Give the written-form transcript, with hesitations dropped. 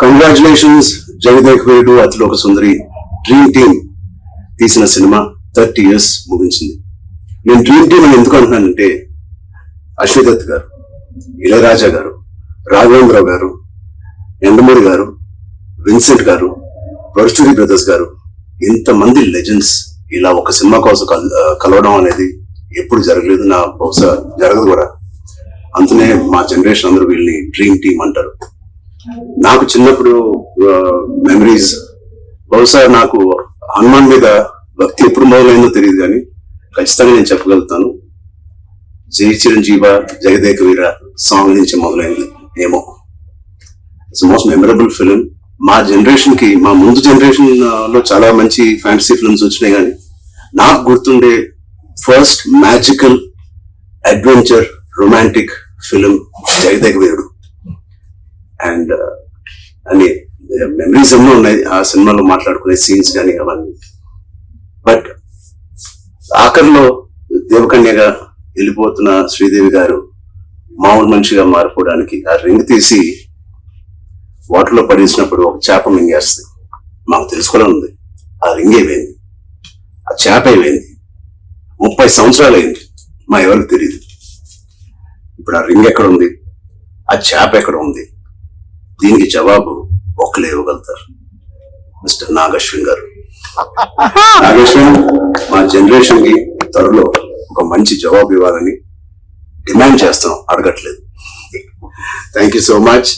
Congratulations జగదేక్ వేడు Athiloka Sundari dream team తీసిన cinema 30 years ముగించింది. నేను డ్రీమ్ టీమ్ అని ఎందుకు అంటున్నానంటే అశ్వదత్ గారు, ఇళయరాజా గారు, రాఘవేంద్రరావు గారు, ఎండమూరి గారు, విన్సెంట్ గారు, పరుచూరి బ్రదర్స్ గారు, ఇంతమంది లెజెండ్స్ ఇలా ఒక సినిమా కోసం కలవడం అనేది ఎప్పుడు జరగలేదు, నా బహుశా జరగదు కూడా. అందుకనే మా జనరేషన్ అందరూ వీళ్ళని డ్రీమ్ టీమ్ అంటారు. నాకు చిన్నప్పుడు మెమరీస్, బహుశా నాకు హనుమాన్ మీద భక్తి ఎప్పుడు మొదలైందో తెలియదు కానీ ఖచ్చితంగా నేను చెప్పగలుగుతాను, జై చిరంజీవ జగదేక వీర సాంగ్ నుంచి మొదలైంది ఏమో. It's most memorable film. మా జనరేషన్ కి, మా ముందు జనరేషన్ లో చాలా మంచి ఫ్యాంటసీ ఫిల్మ్స్ వచ్చినాయి కానీ నాకు గుర్తుండే first magical adventure romantic film Jagadeka Veerudu. And అని మెమరీస్ ఎన్నో ఉన్నాయి ఆ సినిమాలో మాట్లాడుకునే సీన్స్ కానీ అవన్నీ. బట్ ఆఖరిలో దేవకన్యగా వెళ్ళిపోతున్న శ్రీదేవి గారు మామూలు మనిషిగా మారిపోవడానికి ఆ రింగ్ తీసి వాటర్లో పడేసినప్పుడు ఒక చేప మింగేస్తుంది. మాకు తెలుసుకోవాలని ఉంది ఆ రింగ్ ఏమైంది, ఆ చేప ఏమైంది. 30 సంవత్సరాలు అయింది, మా ఎవరికి తెలియదు. ఇప్పుడు ఆ రింగ్ ఎక్కడ ఉంది, ఆ చేప ఎక్కడ ఉంది, దీనికి జవాబు ఒక్కలే ఇవ్వగలుగుతారు, మిస్టర్ నాగశ్విన్ గారు. నాగశ్విన్ మా జనరేషన్ కి త్వరలో ఒక మంచి జవాబు ఇవ్వాలని డిమాండ్ చేస్తాం, అడగట్లేదు. Thank you so much.